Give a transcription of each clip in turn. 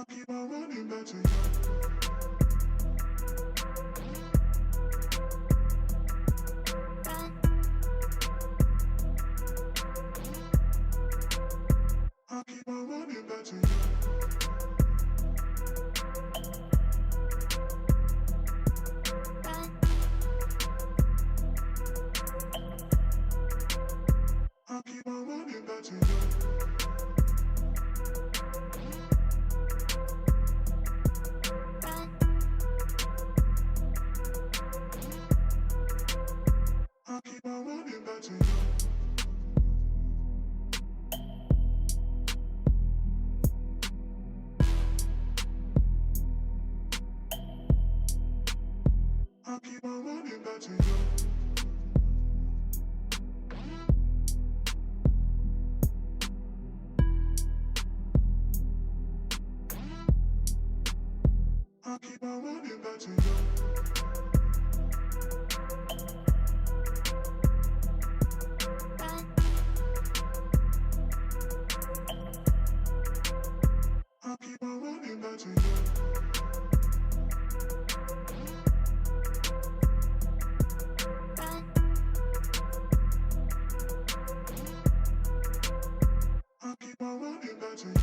keep on running back to you. I keep on running back to you. I keep on running back to you. I keep on running back to you. I keep on running back to you. I keep on running back to you. I keep on running back to you. I keep on running back to you.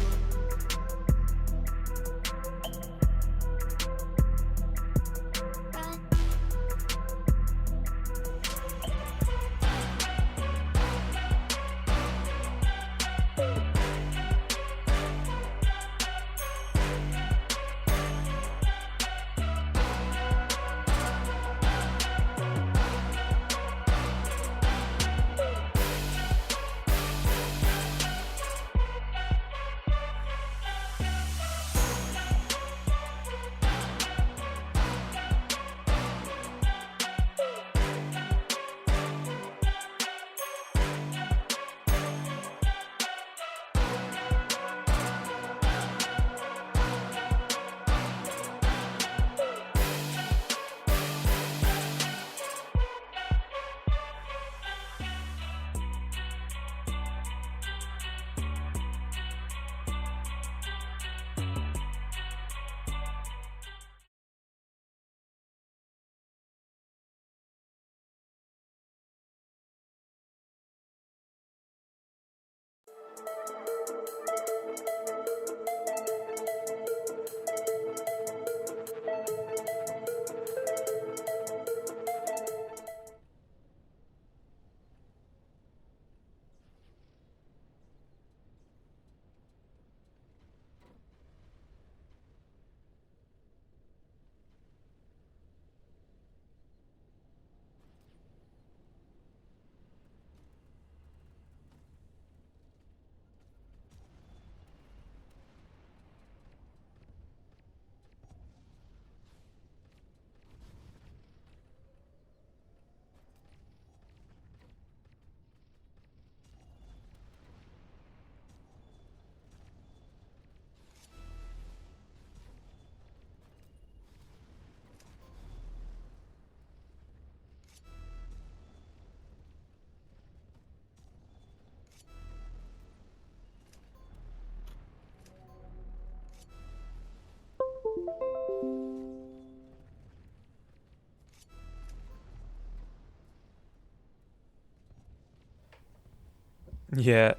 Yeah,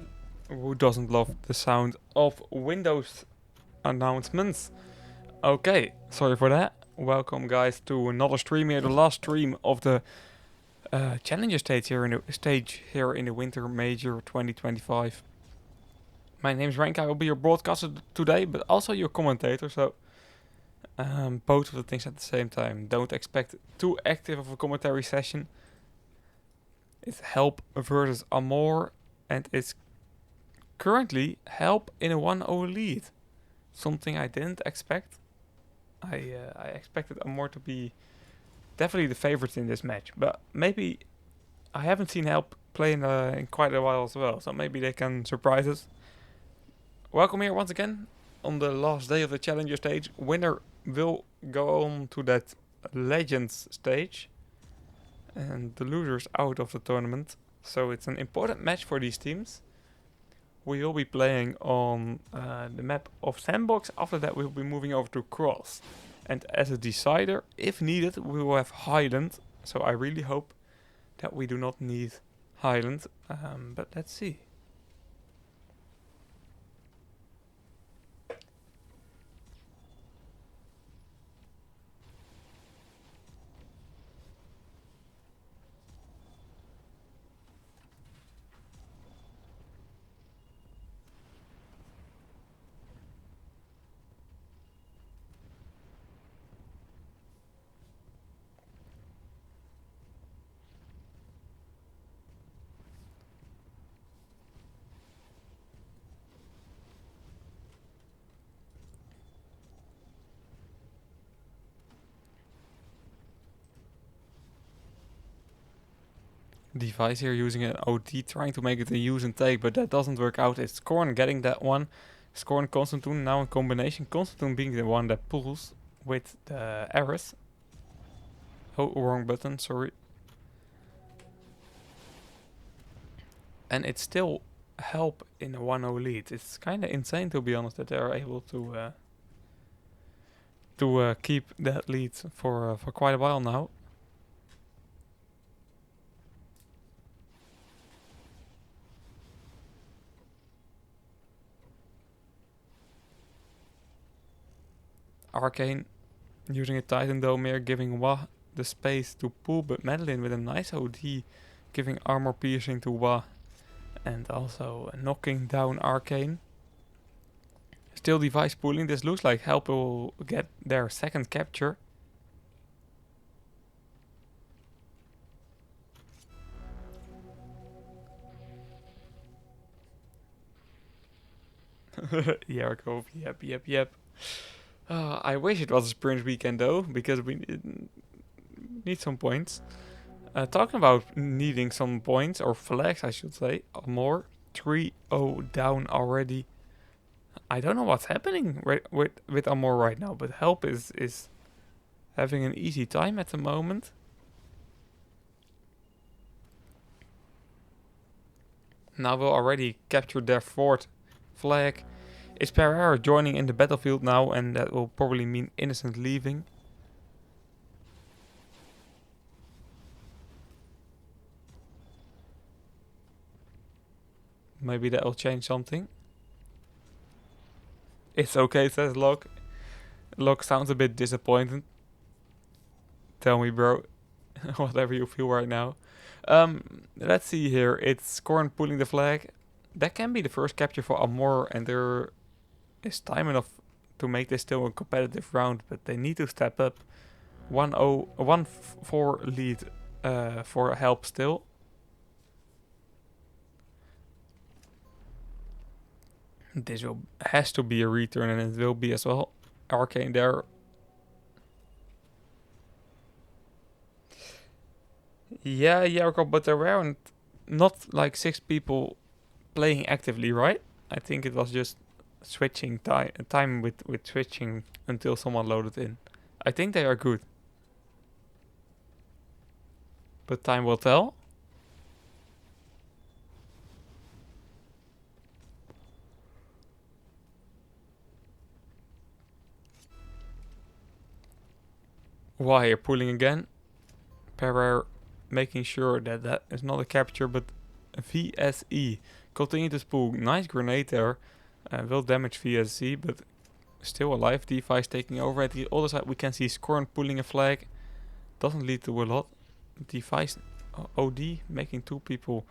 who doesn't love the sound of Windows announcements? Okay, sorry for that. Welcome, guys, to another stream here, the last stream of the Challenger stage here in the Winter Major 2025. My name is Rank. I will be your broadcaster today, but also your commentator. So both of the things at the same time. Don't expect too active of a commentary session. It's Help versus AMORE, and it's currently Help in a 1-0 lead. Something I didn't expect. I expected AMORE to be definitely the favorites in this match, but maybe I haven't seen Help play in quite a while as well, so maybe they can surprise us. Welcome here once again on the last day of the Challenger stage. Winner will go on to that Legends stage, and the losers out of the tournament. So it's an important match for these teams. we will be playing on the map of Sandbox. After that, we'll be moving over to Cross. And as a decider, if needed, we will have Highland. So I really hope that we do not need Highland. But let's see. Device here using an OT, trying to make it a use and take, but that doesn't work out. It's Scorn getting that one. Scorn Constantine now in combination. Constantine being the one that pulls with the Eris. Oh, wrong button, sorry. And it's still help in a 1-0 lead. It's kind of insane, to be honest, that they're able to keep that lead for quite a while now. Arcane using a Titan Dome here, giving Wah the space to pull, but Madeline with a nice OD, giving armor piercing to Wah, and also knocking down Arcane. Still device pulling. This looks like Help will get their second capture. Jericho, yep. I wish it was a sprint weekend though, because we need some points. Talking about needing some points, or flags I should say, AMORE 3-0 down already. I don't know what's happening with AMORE right now, but Help is having an easy time at the moment. Now we'll already captured their fourth flag. Is Pereira joining in the battlefield now, and that will probably mean Innocent leaving. Maybe that will change something. It's okay, says Locke. Locke sounds a bit disappointed. Tell me, bro. Whatever you feel right now. Let's see here. It's Scorn pulling the flag. That can be the first capture for AMORE, and there is time enough to make this still a competitive round, but they need to step up. 1-0, 1-4 lead for Help still. This has to be a return, and it will be as well. Arcane there. Yeah, Jericho, but there weren't not like 6 people playing actively, right? I think it was just switching time with switching until someone loaded in. I think they are good, but time will tell. Why you're pulling again? Pereira making sure that that is not a capture, but a VSE. Continue to spool. Nice grenade there. Will damage VSE, but still alive. Device taking over. At the other side, we can see Scorn pulling a flag. Doesn't lead to a lot. Device OD making 2 people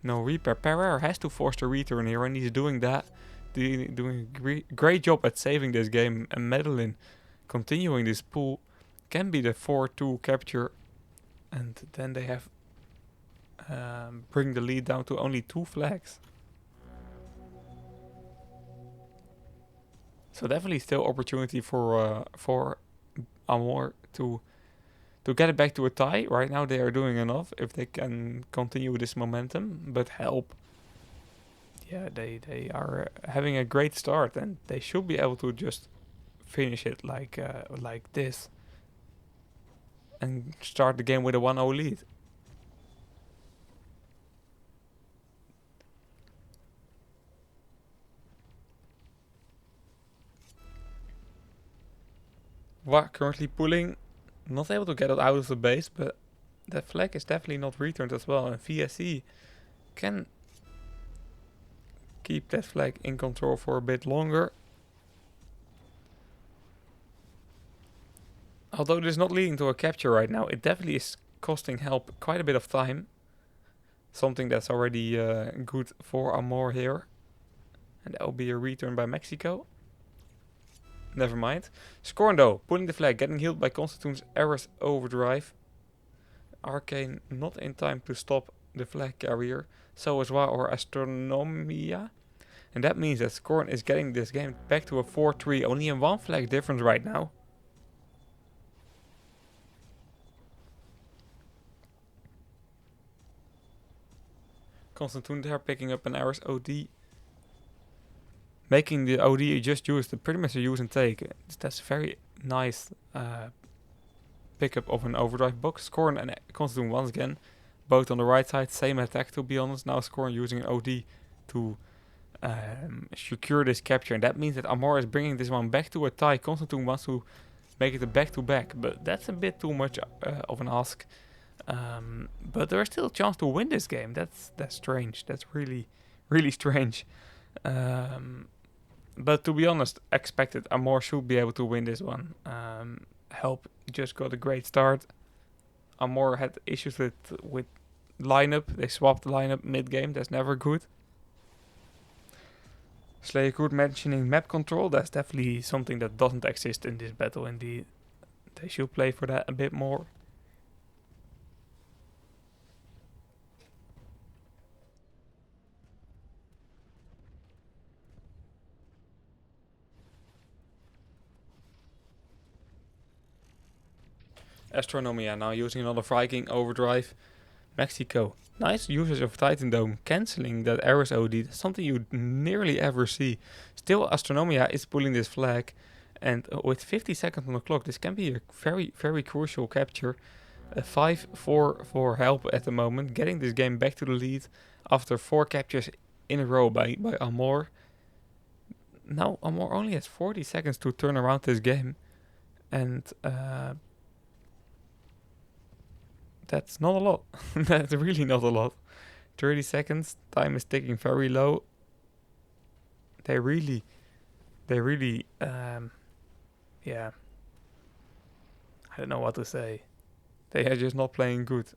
no repair. Pereira has to force the return here, and he's doing that. Doing a great job at saving this game. And Madeline continuing this pull can be the 4-2 capture. And then they have bring the lead down to only 2 flags. So definitely still opportunity for AMORE to get it back to a tie. Right now they are doing enough if they can continue this momentum. But Help, yeah, they are having a great start, and they should be able to just finish it like this and start the game with a 1-0 lead. currently pulling. Not able to get it out of the base, but that flag is definitely not returned as well. And VSE can keep that flag in control for a bit longer. Although this is not leading to a capture right now, it definitely is costing Help quite a bit of time. Something that's already good for AMORE here. And that will be a return by Mexico. Never mind. Scorn though, pulling the flag, getting healed by Constantine's Ares Overdrive. Arcane not in time to stop the flag carrier. So as well, or Astronomia. And that means that Scorn is getting this game back to a 4-3. Only in one flag difference right now. Constantine there picking up an Ares OD. Making the OD you just used pretty much a use and take. That's very nice pickup of an overdrive box. Scorn and Constantine once again. Both on the right side. Same attack to be honest. Now Scorn using an OD to secure this capture. And that means that AMORE is bringing this one back to a tie. Constantine wants to make it a back-to-back. But that's a bit too much of an ask. But there's still a chance to win this game. That's strange. That's really, really strange. But to be honest, expected. AMORE should be able to win this one. Help just got a great start. AMORE had issues with lineup. They swapped the lineup mid-game. That's never good. Slayer good mentioning map control. That's definitely something that doesn't exist in this battle indeed. They should play for that a bit more. Astronomia now using another Viking overdrive. Mexico. Nice usage of Titan Dome, cancelling that Ares OD. That's something you nearly ever see. Still, Astronomia is pulling this flag. And with 50 seconds on the clock, this can be a very, very crucial capture. A 5-4 for Help at the moment, getting this game back to the lead after 4 captures in a row by AMORE. Now, AMORE only has 40 seconds to turn around this game. And that's not a lot. That's really not a lot. 30 seconds. Time is ticking very low. They really, yeah. I don't know what to say. They are just not playing good.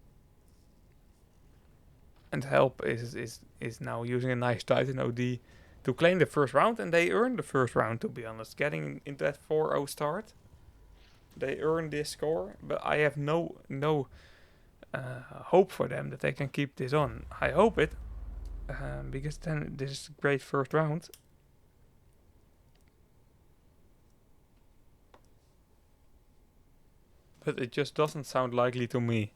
And Help is now using a nice Titan OD to claim the first round. And they earned the first round, to be honest. Getting into that 4-0 start. They earned this score. But I have no hope for them that they can keep this on. I hope it. Because then this is a great first round. But it just doesn't sound likely to me.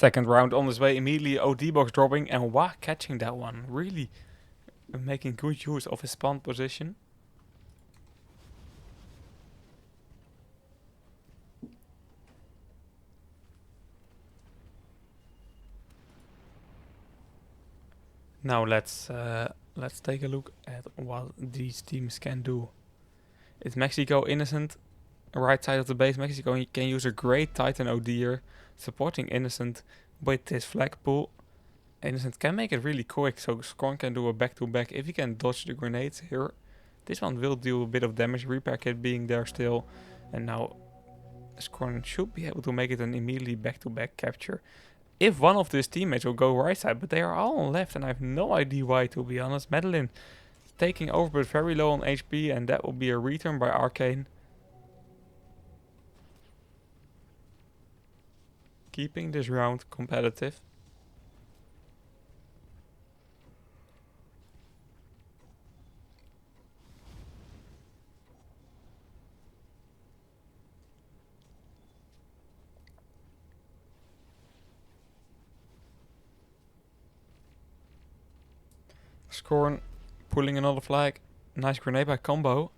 Second round on his way, immediately OD box dropping and Wah catching that one. Really making good use of his spawn position. Now let's take a look at what these teams can do. It's Mexico Innocent, right side of the base. Mexico can use a great Titan OD'er supporting Innocent with this flag pull. Innocent can make it really quick, so Scorn can do a back-to-back if he can dodge the grenades here. This one will do a bit of damage, repair kit being there still. And now Scorn should be able to make it an immediately back-to-back capture. If one of his teammates will go right side, but they are all on left and I have no idea why, to be honest. Madeline taking over but very low on HP, and that will be a return by Arcane. Keeping this round competitive. Scorn pulling another flag. Nice grenade by combo.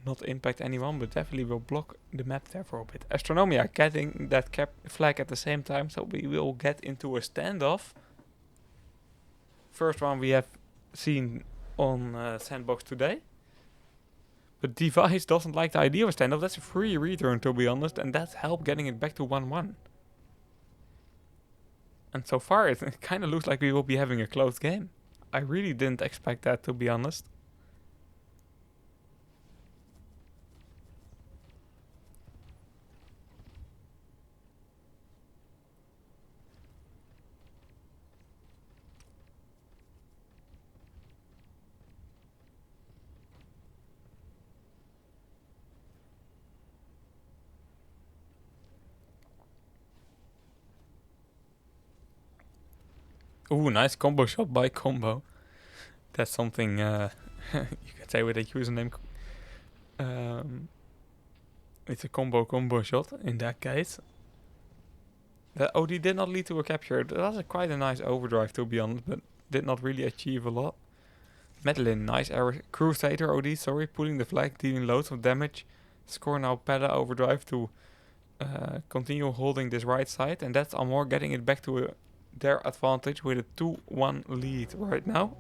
Not impact anyone, but definitely will block the map there for a bit. Astronomia getting that flag at the same time, so we will get into a standoff. First one we have seen on Sandbox today. But Device doesn't like the idea of a standoff. That's a free return, to be honest, and that's help getting it back to 1-1. And so far it kind of looks like we will be having a close game. I really didn't expect that, to be honest. Ooh, nice combo shot by Combo. That's something you can say with a username. It's a combo shot in that case. The OD did not lead to a capture. That was quite a nice overdrive, to be honest, but did not really achieve a lot. Madeline, nice error. Crusader OD, sorry, pulling the flag, dealing loads of damage. Score now Pella overdrive to continue holding this right side, and that's AMORE getting it back to their advantage with a 2-1 lead right now.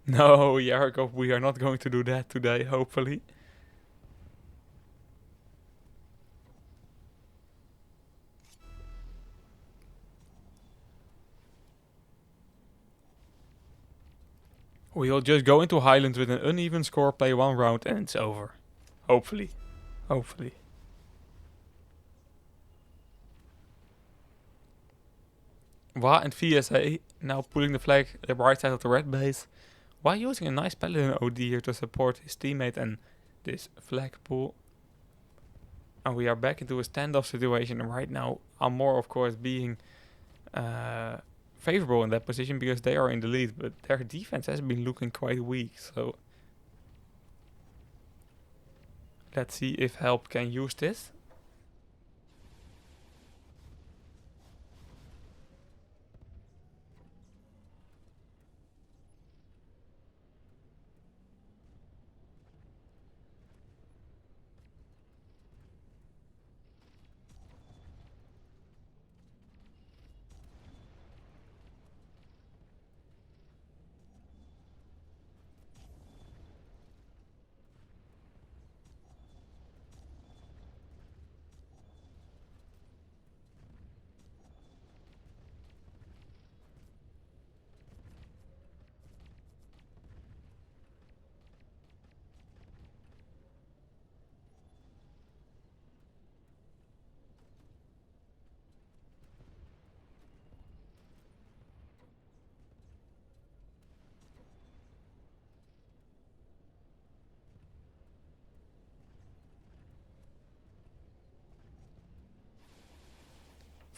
No, Jakob, we are not going to do that today, hopefully. We'll just go into Highlands with an uneven score, play one round, and it's over. Hopefully. Hopefully. Wa and VSA now pulling the flag the right side of the red base. Wa using a nice paladin OD here to support his teammate and this flag pull. And we are back into a standoff situation right now. AMORE, of course, being favorable in that position because they are in the lead, but their defense has been looking quite weak. So let's see if Help can use this.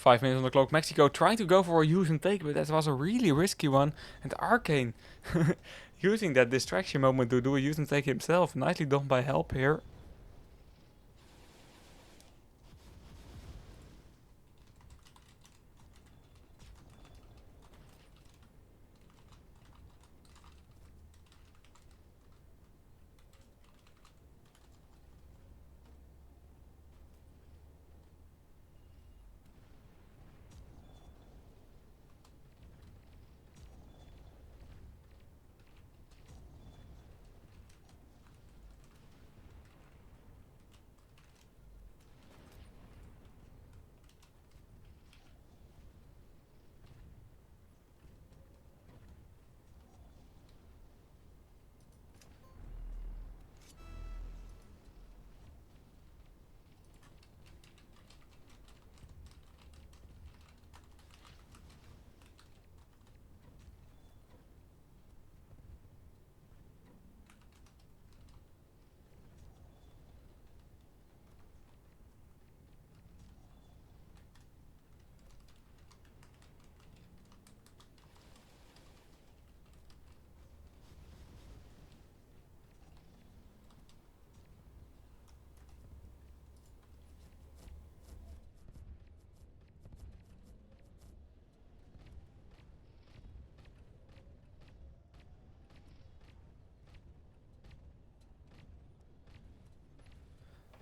5 minutes on the clock. Mexico trying to go for a use and take, but that was a really risky one. And Arcane using that distraction moment to do a use and take himself. Nicely done by Help here.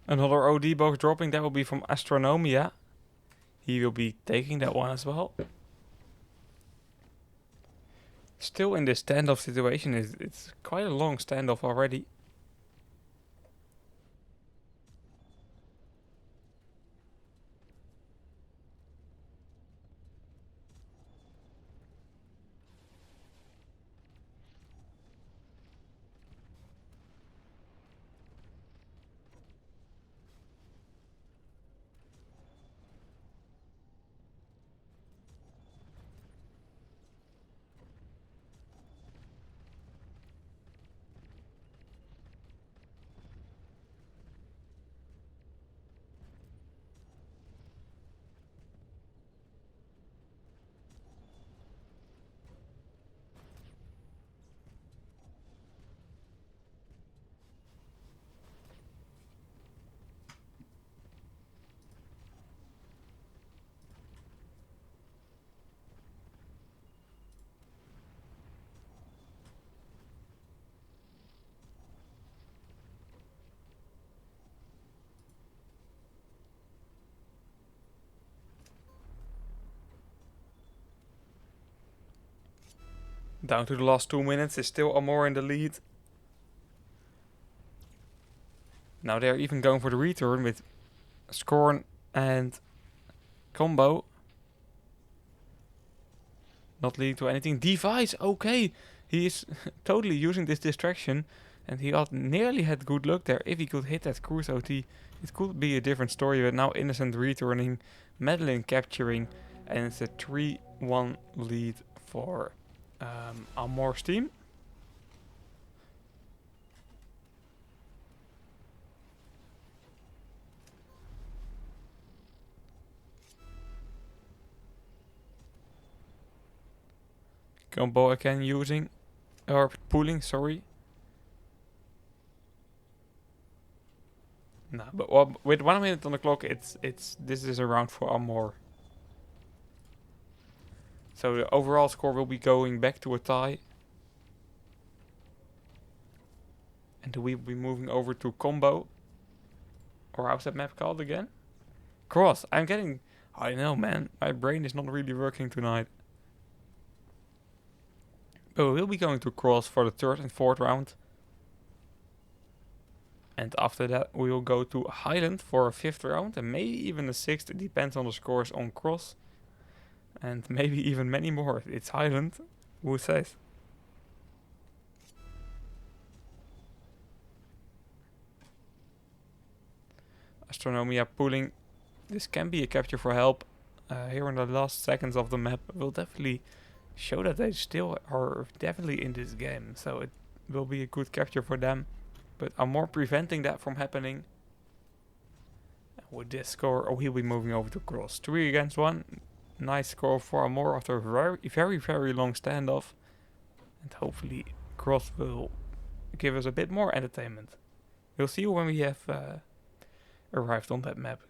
Another OD box dropping. That will be from Astronomia. He will be taking that one as well. Still in this standoff situation. It's quite a long standoff already. Down to the last 2 minutes. Is still AMORE in the lead. Now they're even going for the return with Scorn and Combo. Not leading to anything. Device, okay. He is totally using this distraction. And he nearly had good luck there. If he could hit that Cruise OT, it could be a different story. But now Innocent returning, Madeline capturing. And it's a 3-1 lead for AMORE's team. Combo again using, or pulling, sorry. No, but with 1 minute on the clock, this is a round for AMORE. So the overall score will be going back to a tie. And we will be moving over to Combo. Or how's that map called again? Cross. I know, man. My brain is not really working tonight. But we will be going to Cross for the 3rd and 4th round. And after that we will go to Highland for a 5th round. And maybe even a 6th. It depends on the scores on Cross. And maybe even many more. It's Highland. Who says? Astronomia pulling. This can be a capture for Help. Here in the last seconds of the map will definitely show that they still are definitely in this game. So it will be a good capture for them. But AMORE preventing that from happening. With this score, he'll be moving over to cross 3 against 1. Nice score for AMORE after a very long standoff. And hopefully cross will give us a bit more entertainment. We'll see when we have arrived on that map.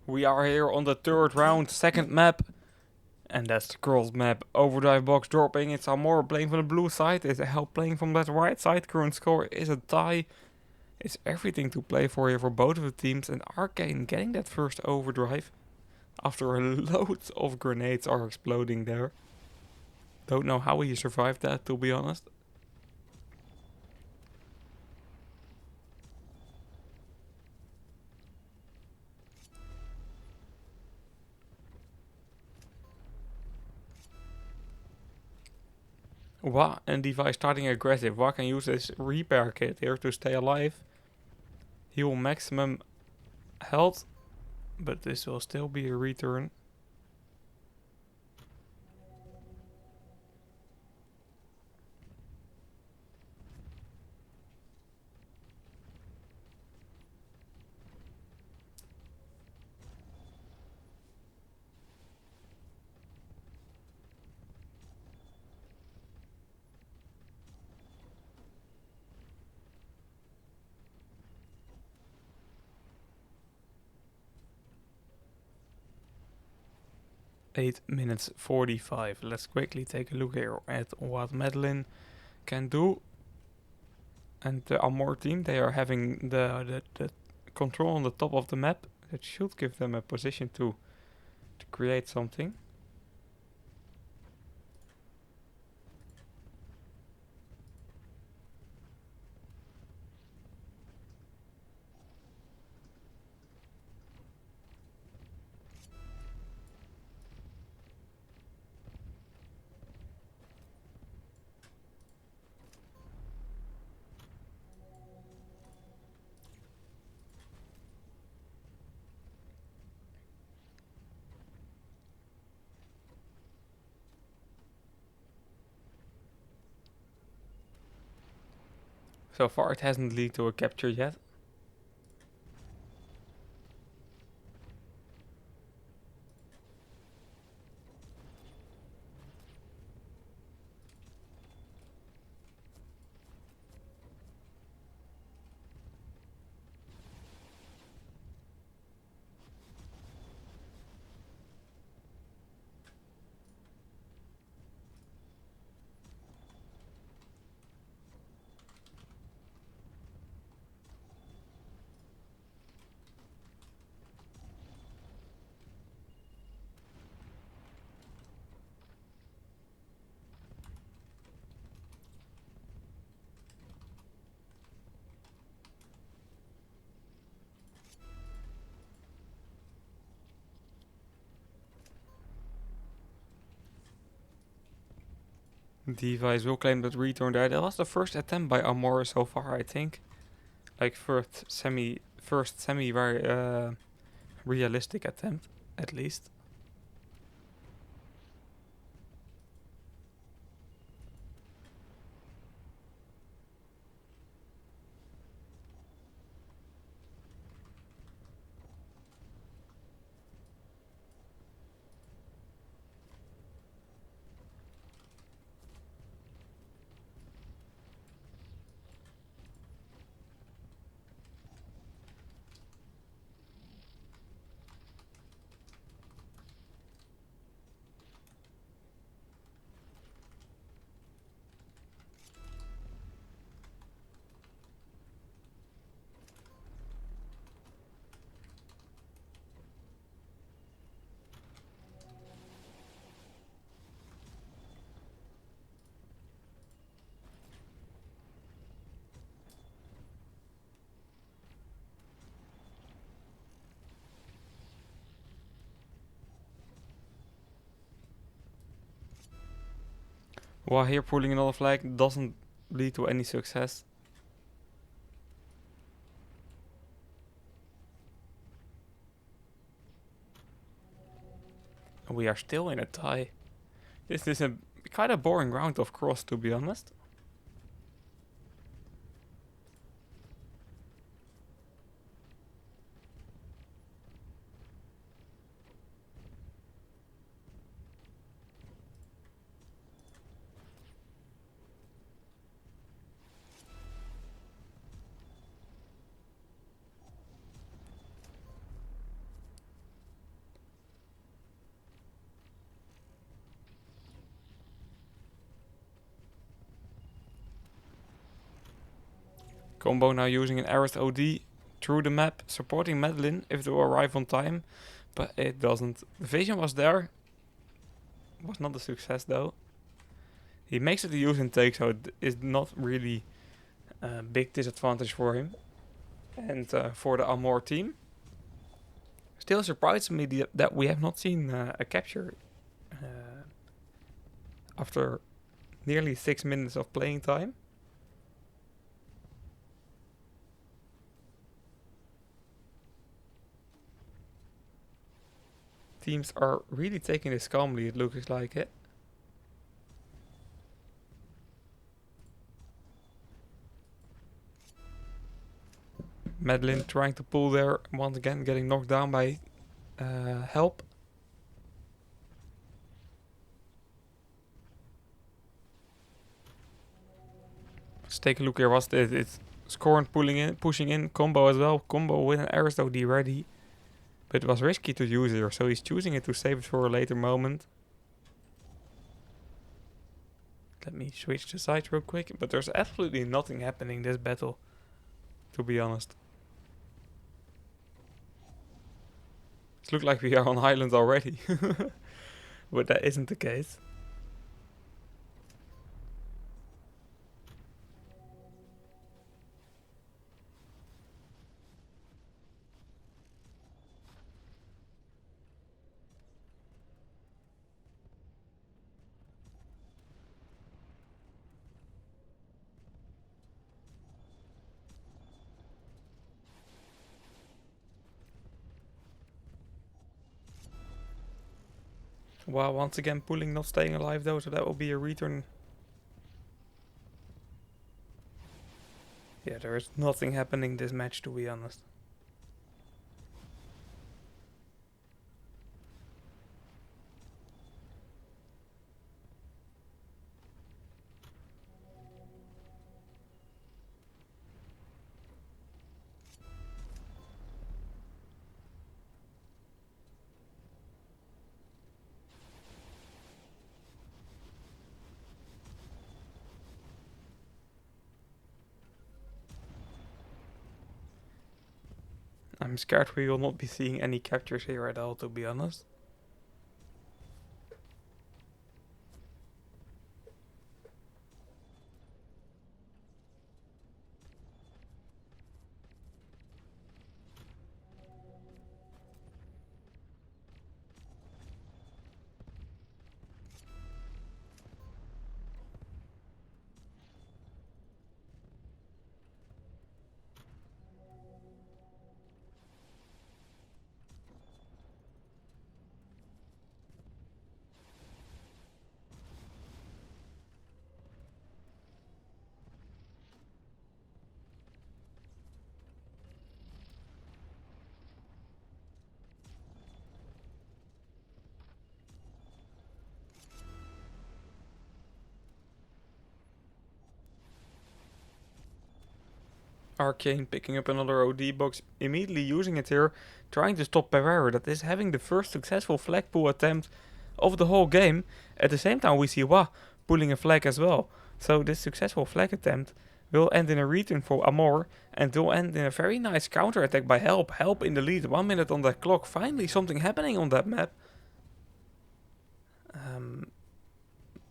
We are here on the third round, second map. And that's the girls map. Overdrive box dropping. It's AMORE playing from the blue side. It's a help playing from that right side. Current score is a tie. It's everything to play for here for both of the teams. And Arcane getting that first overdrive. After a load of grenades are exploding there. Don't know how he survived that, to be honest. Wa and Device starting aggressive. Wa can use his repair kit here to stay alive. Heal maximum health. But this will still be a return. Eight minutes 45. Let's quickly take a look here at what Madeline can do. And the AMORE team, they are having the control on the top of the map. That should give them a position to create something. So far it hasn't led to a capture yet. Device will claim that return there. That was the first attempt by AMORE so far, I think. Like first semi very realistic attempt, at least. While here pulling another flag doesn't lead to any success. We are still in a tie. This is a kind of boring round of cross, to be honest. Combo now using an Arist OD through the map, supporting Madeline if they will arrive on time, but it doesn't. The vision was there, was not a success though. He makes it a use and take, so it is not really a big disadvantage for him and for the AMORE team. Still surprises me that we have not seen a capture after nearly 6 minutes of playing time. Teams are really taking this calmly, it looks like it. Madeline trying to pull there, once again getting knocked down by help. Let's take a look here. What's this? It's Scorn pushing in, Combo as well. Combo with an Arist OD ready. But it was risky to use here, so he's choosing it to save it for a later moment. Let me switch the side real quick. But there's absolutely nothing happening this battle, to be honest. It looks like we are on Highland already. But that isn't the case. Wow, once again pulling, not staying alive though, so that will be a return. Yeah, there is nothing happening this match, to be honest. I'm scared we will not be seeing any captures here at all, to be honest. Arcane picking up another OD box, immediately using it here, trying to stop Pereira. That is having the first successful flag pull attempt of the whole game. At the same time we see Wah pulling a flag as well. So this successful flag attempt will end in a return for AMORE and will end in a very nice counter attack by Help. Help in the lead, 1 minute on that clock. Finally something happening on that map.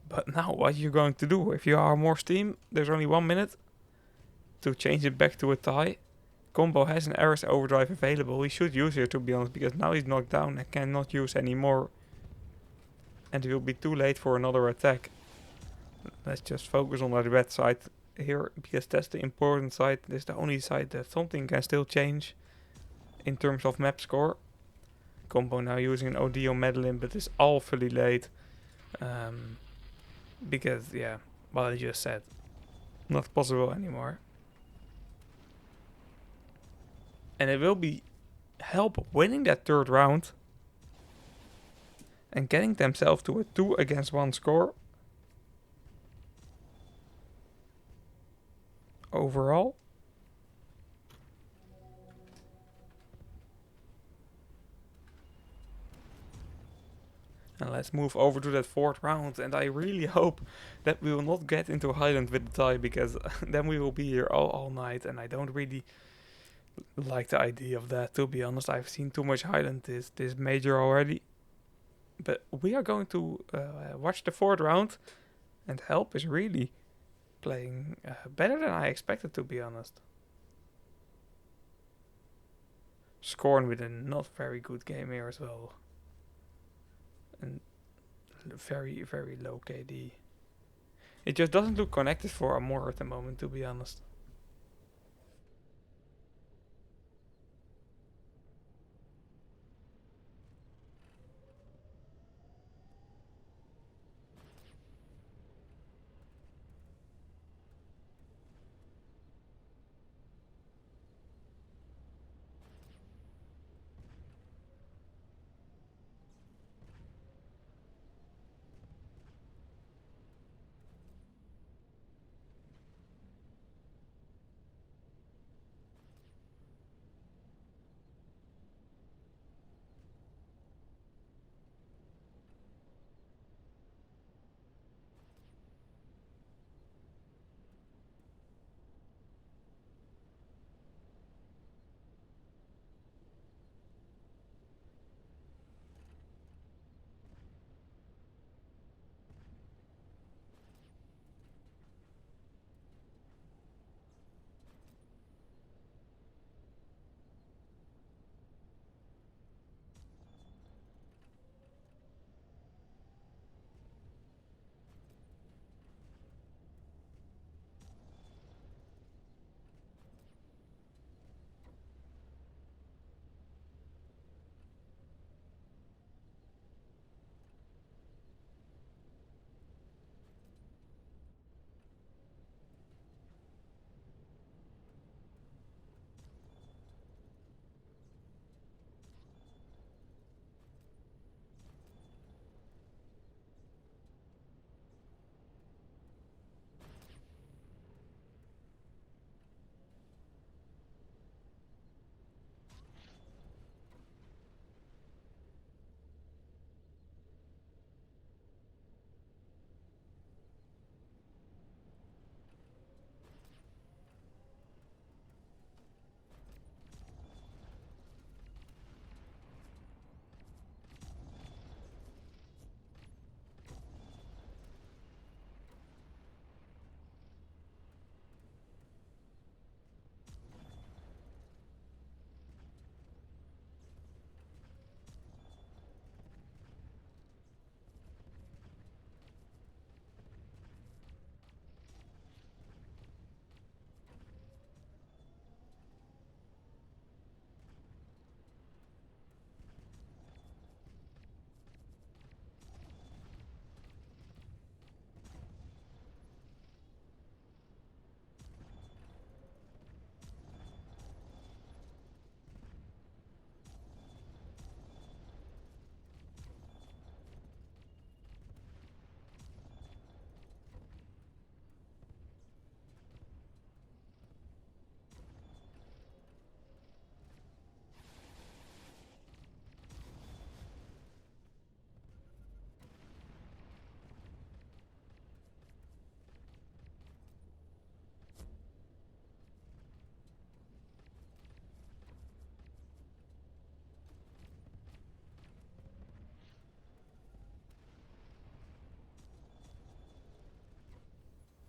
But now what are you going to do? If you are AMORE's team, there's only 1 minute to change it back to a tie. Combo has an Ares overdrive available. He should use it, to be honest, because now he's knocked down and cannot use anymore. And it will be too late for another attack. Let's just focus on the red side here, because that's the important side. This is the only side that something can still change in terms of map score. Combo now using an OD on Madeline, but it's awfully late. Because, yeah, what I just said, not possible anymore. And it will be Help winning that third round and getting themselves to a 2-against-1 score. Overall. And let's move over to that fourth round. And I really hope that we will not get into Highland with the tie, because then we will be here all night. And I don't really like the idea of that, to be honest. I've seen too much Highland this major already. But we are going to watch the fourth round. And Help is really playing better than I expected, to be honest. Scorn with a not very good game here as well. And very, very low KD. It just doesn't look connected for AMORE at the moment, to be honest.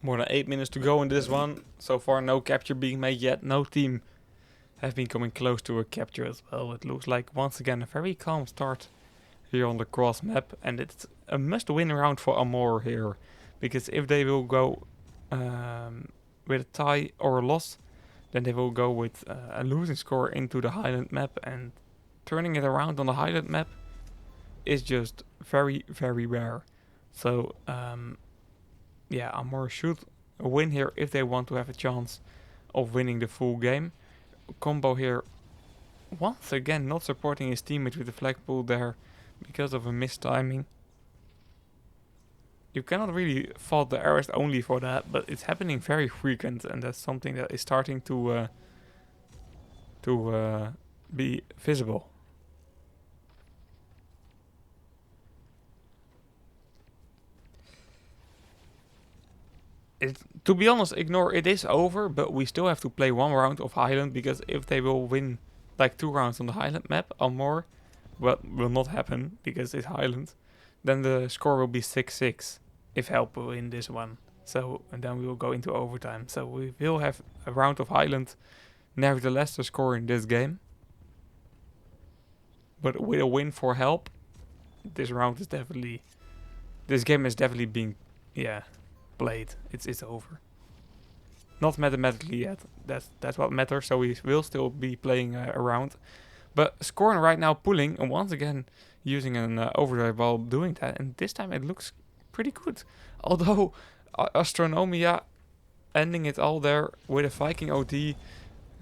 More than 8 minutes to go in this one. So far, no capture being made yet. No team have been coming close to a capture as well. It looks like, once again, a very calm start here on the cross map. And it's a must-win round for AMORE here. Because if they will go with a tie or a loss, then they will go with a losing score into the Highland map. And turning it around on the Highland map is just very, very rare. So, yeah, AMORE should win here if they want to have a chance of winning the full game. Combo here, once again, not supporting his teammate with the flagpole there because of a missed timing. You cannot really fault the arrest only for that, but it's happening very frequent, and that's something that is starting to be visible. To be honest, ignore it is over, but we still have to play one round of Highland because if they will win like 2 rounds on the Highland map or more, what will not happen because it's Highland, then the score will be 6-6 if Help will win this one. So and then we will go into overtime. So we will have a round of Highland, nevertheless the score in this game. But with a win for Help, this round is definitely, this game is definitely being, played. It's over. Not mathematically yet. That's what matters. So we will still be playing around. But Scorn right now pulling and once again using an overdrive while doing that. And this time it looks pretty good. Although Astronomia ending it all there with a Viking OD.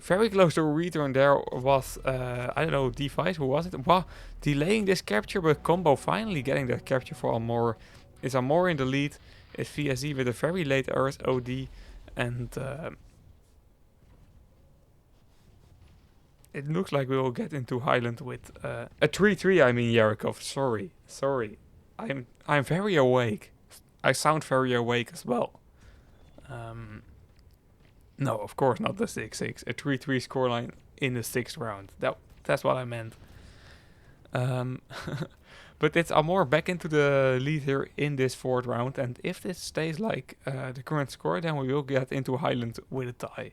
Very close to a return there was, I don't know, D5, who was it? Wow, delaying this capture, but Combo finally getting the capture for AMORE. Is AMORE in the lead? Is VSE with a very late Earth OD? And it looks like we will get into Highland with a 3-3. I mean, Yarikov. Sorry. I'm very awake. I sound very awake as well. No, of course not the 6-6. A 3-3 scoreline in the 6th round. That's what I meant. But it's AMORE back into the lead here in this 4th round. And if this stays like the current score, then we will get into Highland with a tie.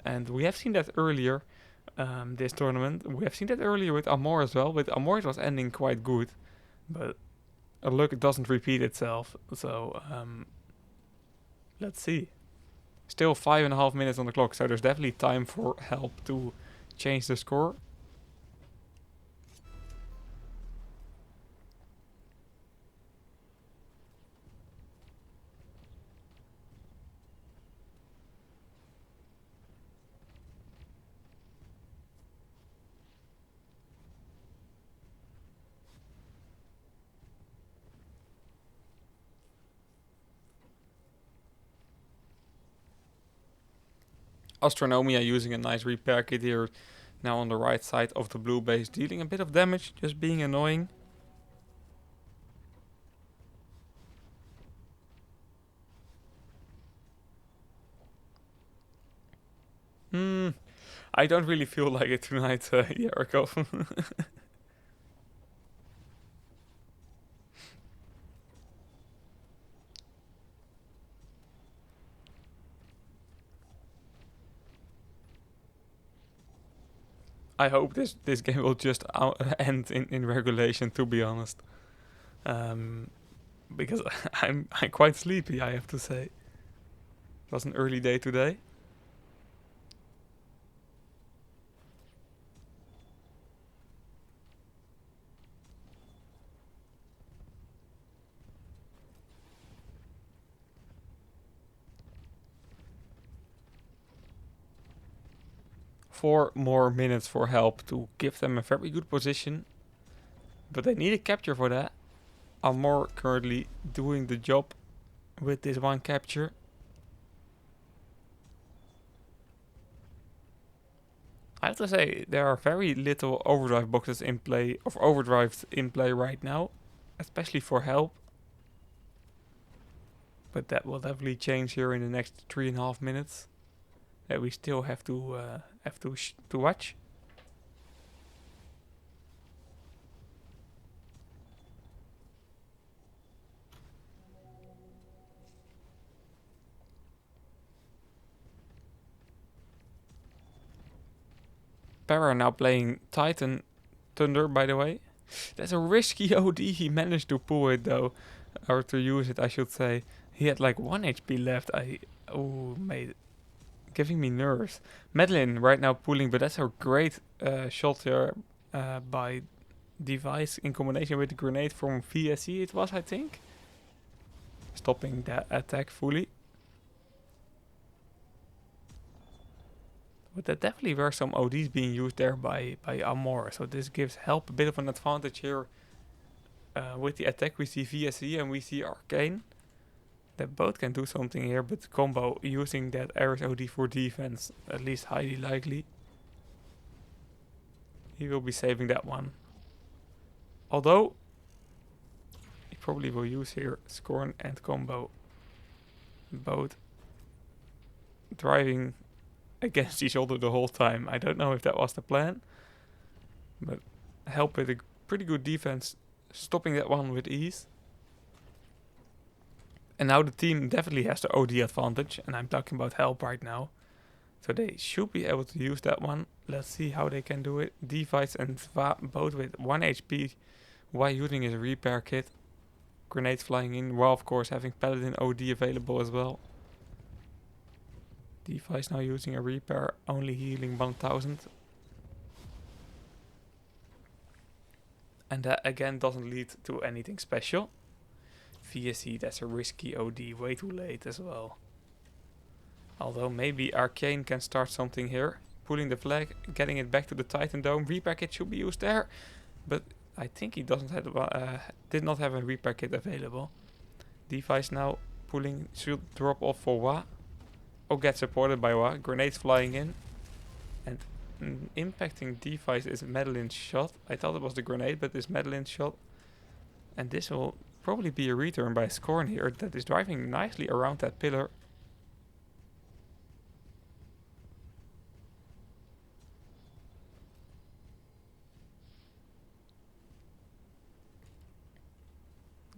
And we have seen that earlier, this tournament. We have seen that earlier with AMORE as well. With AMORE it was ending quite good. But luck doesn't repeat itself. So let's see. Still 5.5 minutes on the clock, so there's definitely time for Help to change the score. Astronomia using a nice repair kit here, now on the right side of the blue base, dealing a bit of damage, just being annoying. I don't really feel like it tonight, Yarikov. I hope this game will just end in regulation, to be honest. Because I'm quite sleepy, I have to say. It was an early day today. Four more minutes for Help to give them a very good position. But they need a capture for that. AMORE currently doing the job with this one capture. I have to say, there are very little overdrive boxes in play, or overdrives in play right now. Especially for Help. But that will definitely change here in the next 3.5 minutes. That we still have to watch. Para now playing Titan Thunder, by the way. That's a risky OD. He managed to pull it though, or to use it, I should say. He had like 1 HP left. Mate, giving me nerves. Madeline right now pulling, but that's a great shot there by Device in combination with the grenade from VSE. It was, I think, stopping that attack fully. But there definitely were some ODs being used there by AMORE. So this gives Help a bit of an advantage here. With the attack we see VSE and we see Arcane. That both can do something here, but Combo using that Ares OD for defense, at least highly likely. He will be saving that one. Although, he probably will use here Scorn and Combo. Both driving against each other the whole time. I don't know if that was the plan, but help with a pretty good defense, stopping that one with ease. And now the team definitely has the OD advantage, and I'm talking about help right now. So they should be able to use that one. Let's see how they can do it. Device and Sva both with 1 HP while using his repair kit. Grenades flying in, while of course having Paladin OD available as well. Device now using a repair, only healing 1000. And that again doesn't lead to anything special. VSC, that's a risky OD, way too late as well. Although maybe Arcane can start something here. Pulling the flag, getting it back to the Titan Dome. Repair kit should be used there. But I think he doesn't have did not have a repair kit available. Device now pulling, should drop off for Wa. Or get supported by Wa. Grenades flying in. And impacting Device is Madeline's shot. I thought it was the grenade, but it's Madeline's shot. And this will probably be a return by Scorn here that is driving nicely around that pillar.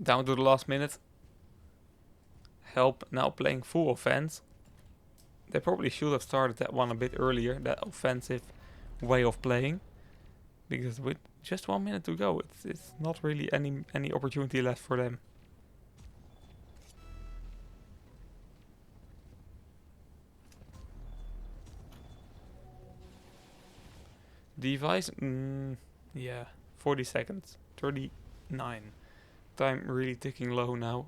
Down to the last minute. Help now playing full offense. They probably should have started that one a bit earlier, that offensive way of playing. Because with just 1 minute to go, it's not really any opportunity left for them. Device, yeah, 40 seconds, 39. Time really ticking low now.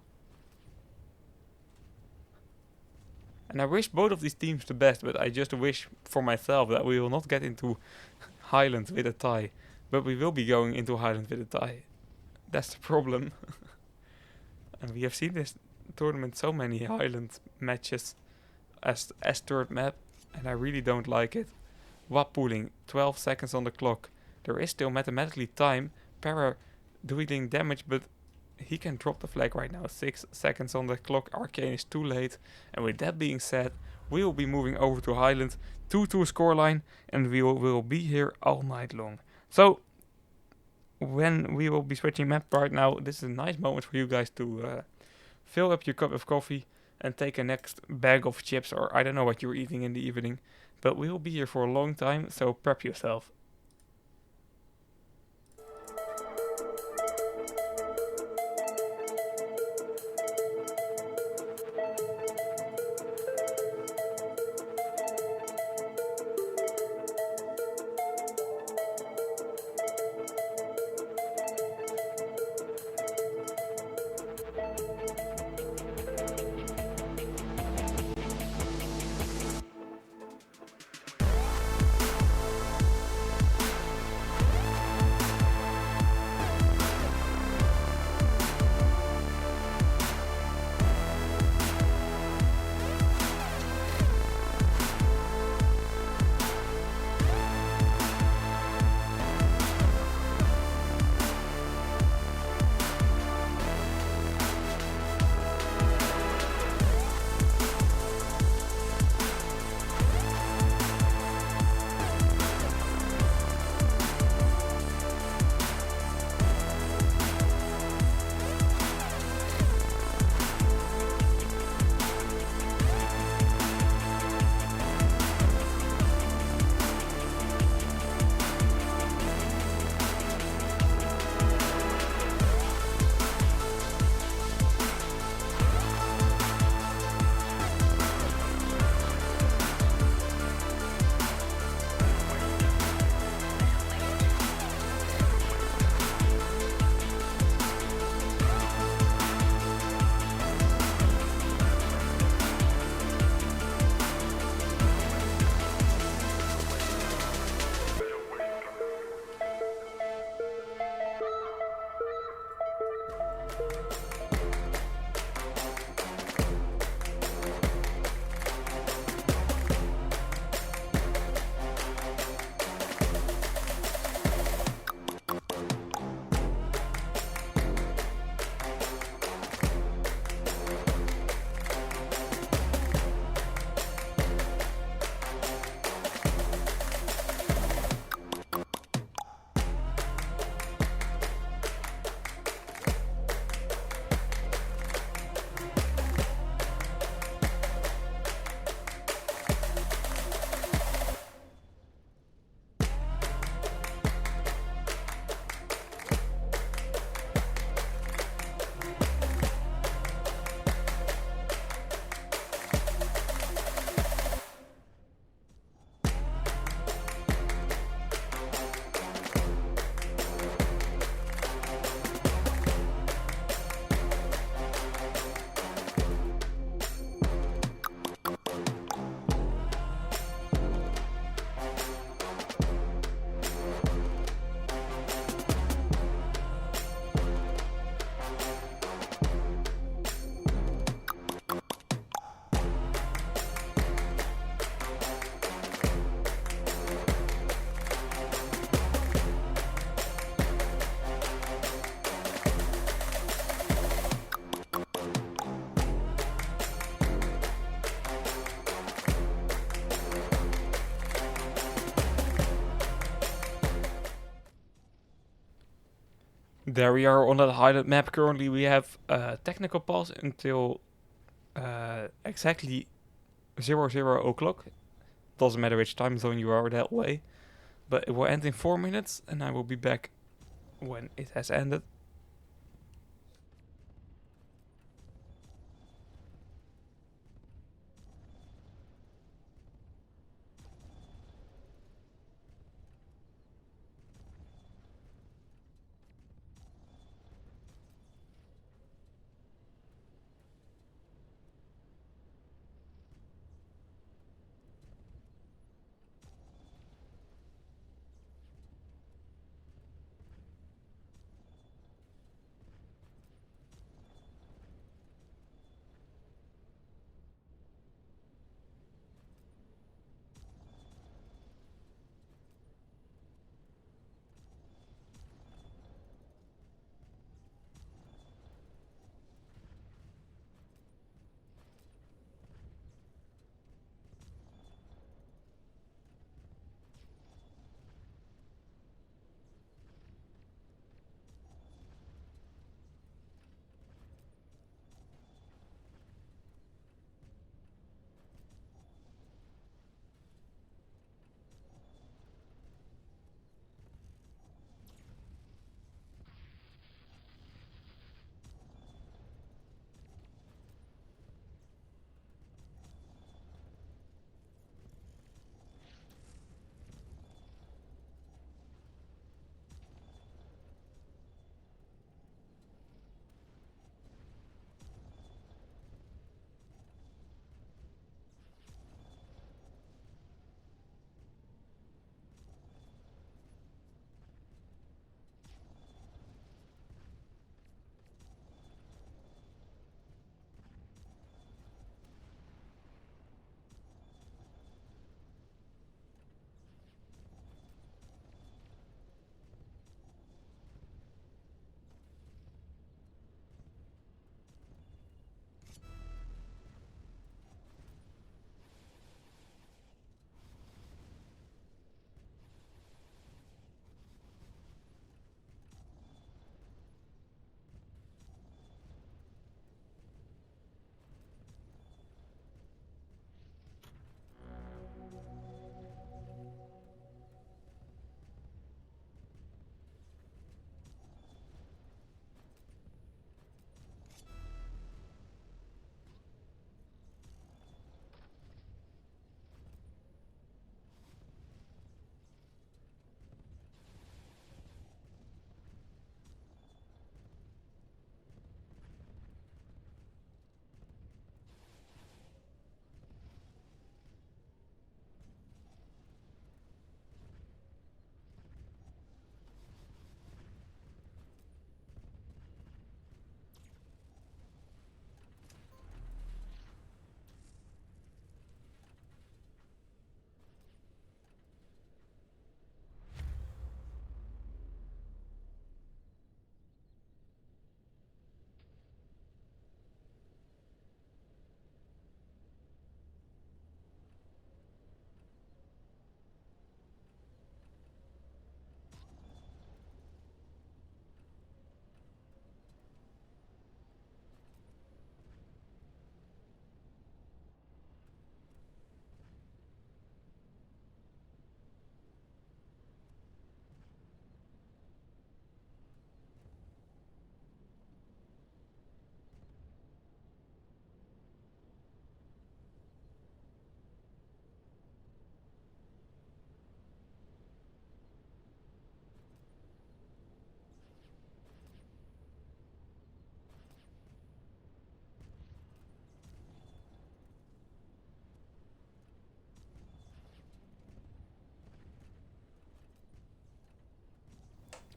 And I wish both of these teams the best, but I just wish for myself that we will not get into Highland with a tie. But we will be going into Highland with a tie. That's the problem. And we have seen this tournament so many Highland matches as third map, and I really don't like it. WAP pooling, 12 seconds on the clock. There is still mathematically time. Para dealing damage, but he can drop the flag right now. 6 seconds on the clock. Arcane is too late. And with that being said, we will be moving over to Highland. 2-2 scoreline, and we will be here all night long. So, when we will be switching map right now, this is a nice moment for you guys to fill up your cup of coffee and take a next bag of chips, or I don't know what you're eating in the evening. But we will be here for a long time, so prep yourself. There we are on that highlight map. Currently we have technical pause until exactly 00 o'clock. Doesn't matter which time zone you are that way. But it will end in 4 minutes and I will be back when it has ended.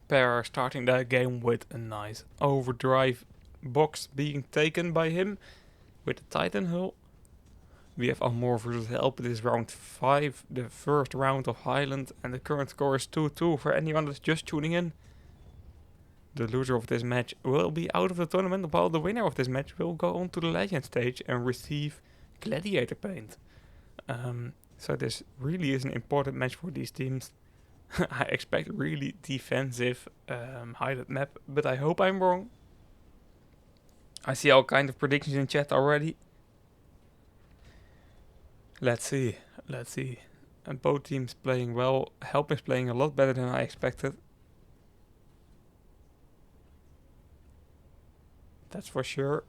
Pair are starting that game with a nice overdrive box being taken by him with the Titan hull. We have AMORE versus Help. It is round 5, the first round of Highland, and the current score is 2-2 for anyone that's just tuning in. The loser of this match will be out of the tournament, while the winner of this match will go on to the Legend stage and receive Gladiator Paint. So this really is an important match for these teams. I expect really defensive highlight map, but I hope I'm wrong. I see all kind of predictions in chat already. Let's see. Let's see. And both teams playing well. Help is playing a lot better than I expected. That's for sure.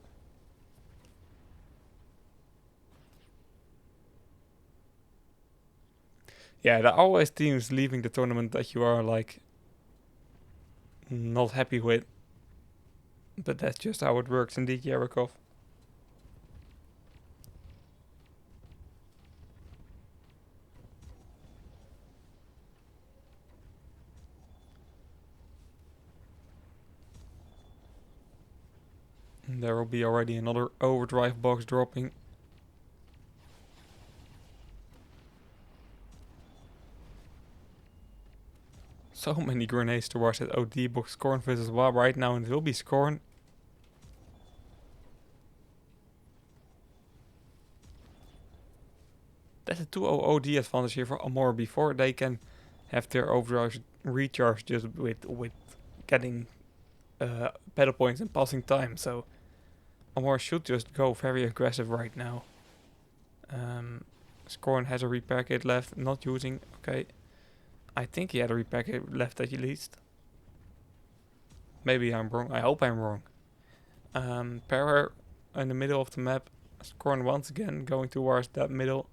Yeah, there are always teams leaving the tournament that you are like not happy with. But that's just how it works indeed, Yarikov. And there will be already another overdrive box dropping. So many grenades towards that OD box. Scorn versus Wa right now, and it will be Scorn. That's a 2-0 OD advantage here for AMORE before they can have their overdrive recharge just with getting battle points and passing time. So AMORE should just go very aggressive right now. Scorn has a repair kit left, not using. Okay. I think he had a repair kit left at least. Maybe I'm wrong. I hope I'm wrong. Para in the middle of the map. Scorn once again going towards that middle.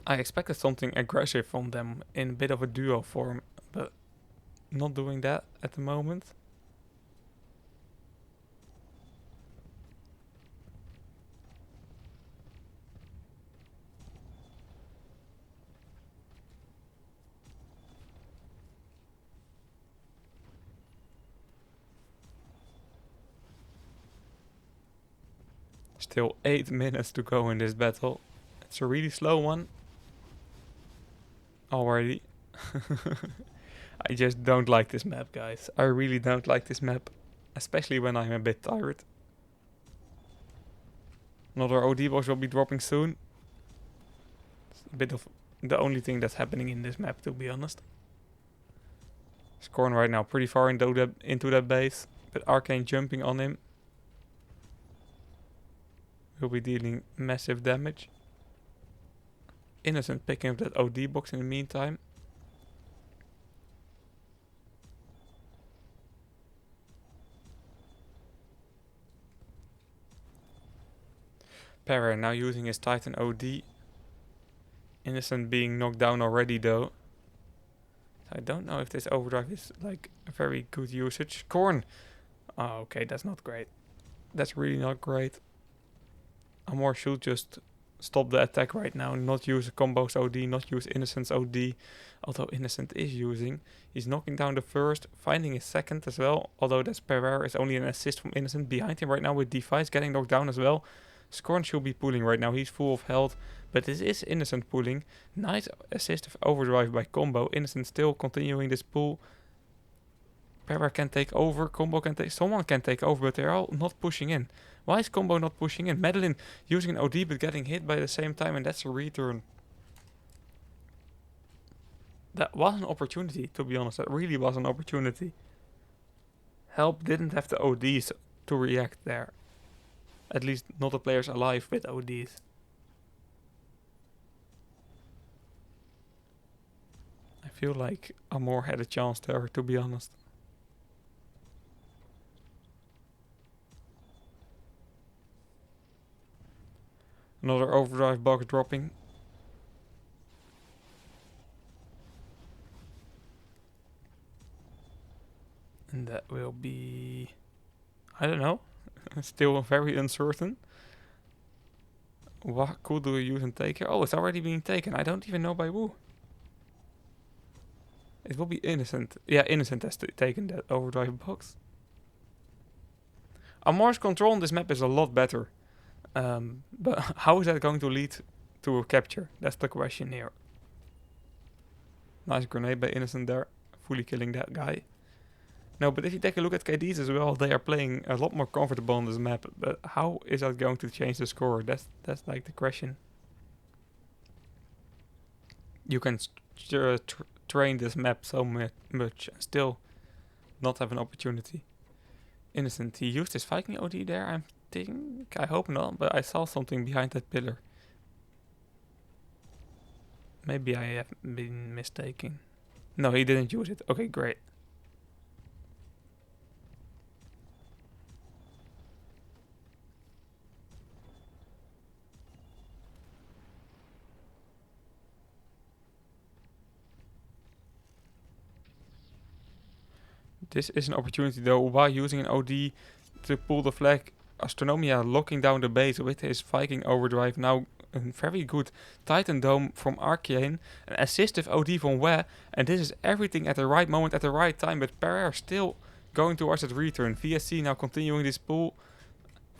I expected something aggressive from them in a bit of a duo form, but not doing that at the moment. Still 8 minutes to go in this battle. It's a really slow one. Already. I just don't like this map, guys. I really don't like this map. Especially when I'm a bit tired. Another OD box will be dropping soon. It's a bit of the only thing that's happening in this map, to be honest. Scorn right now pretty far into that base. But Arcane jumping on him will be dealing massive damage. Innocent picking up that OD box in the meantime. Para now using his Titan OD. Innocent being knocked down already though. So I don't know if this overdrive is like a very good usage. Corn! Oh, okay, that's not great. That's really not great. AMORE should just stop the attack right now, not use a combo's OD, not use Innocent's OD. Although Innocent is using. He's knocking down the first, finding his second as well. Although that's Pereira is only an assist from Innocent. Behind him right now with Device getting knocked down as well. Scorn should be pulling right now, he's full of health. But this is Innocent pulling. Nice assist of overdrive by Combo. Innocent still continuing this pull. Pereira can take over, Combo can take... Someone can take over, but they're all not pushing in. Why is Combo not pushing in? Madeline using an OD but getting hit by the same time, and that's a return. That was an opportunity, to be honest. That really was an opportunity. Help didn't have the ODs to react there. At least not the players alive with ODs. I feel like AMORE had a chance there, to be honest. Another overdrive box dropping. And that will be... I don't know. Still very uncertain. What could do you use and take here? Oh, it's already being taken. I don't even know by who. It will be Innocent. Yeah, Innocent has taken that overdrive box. AMORE's control on this map is a lot better. But how is that going to lead to a capture? That's the question here. Nice grenade by Innocent there. Fully killing that guy. No, but if you take a look at KDs as well, they are playing a lot more comfortable on this map. But how is that going to change the score? That's like the question. you can train this map so much and still not have an opportunity. Innocent, he used his Viking OD there, I hope not, but I saw something behind that pillar. Maybe I have been mistaken. No, he didn't use it. Okay, great. This is an opportunity though, while using an OD to pull the flag. Astronomia locking down the base with his Viking overdrive. Now a very good Titan Dome from Arcane. An assistive OD from Ware. And this is everything at the right moment, at the right time. But Pereira still going towards that return. VSC now continuing this pull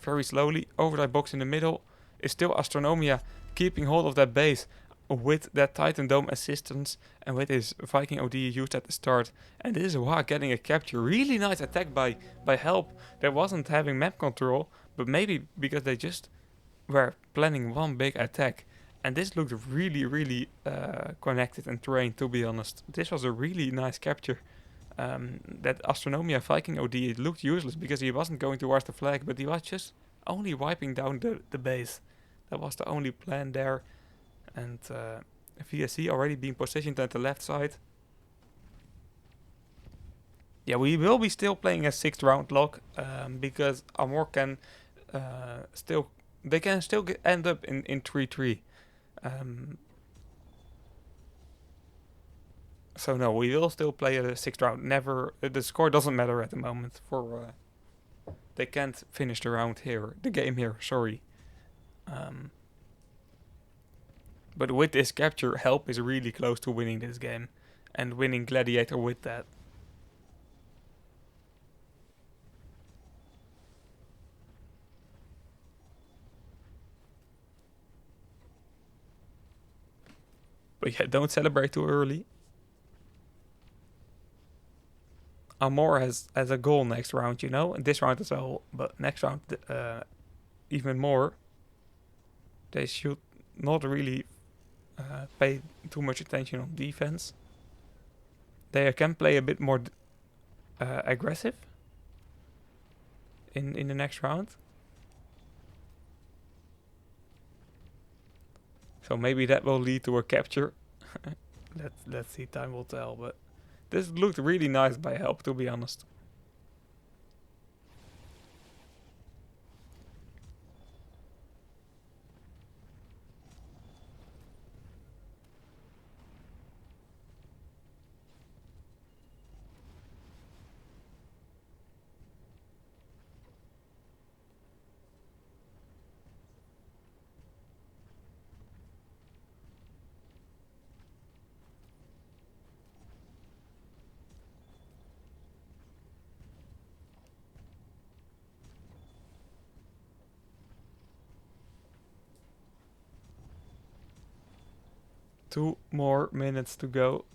very slowly. Overdrive box in the middle. Is still Astronomia keeping hold of that base with that Titan Dome assistance and with his Viking OD used at the start. And this is Wa getting a capture. Really nice attack by Help. That wasn't having map control, but maybe because they just were planning one big attack. And this looked really connected and trained, to be honest. This was a really nice capture. That Astronomia Viking OD, it looked useless because he wasn't going towards the flag, but he was just only wiping down the base. That was the only plan there. And VSC already being positioned at the left side. Yeah, we will be still playing a 6th round lock because AMORE can still... They can still end up in 3-3. So no, we will still play a 6th round. Never... the score doesn't matter at the moment. For they can't finish the round here. The game here, sorry. But with this capture, Help is really close to winning this game. And winning Gladiator with that. But yeah, don't celebrate too early. AMORE has a goal next round, you know? And this round as well. But next round, even more. They should not really pay too much attention on defense. They can play a bit more aggressive in the next round. So maybe that will lead to a capture. Let's see, time will tell. But this looked really nice by Help, to be honest. Two more minutes to go.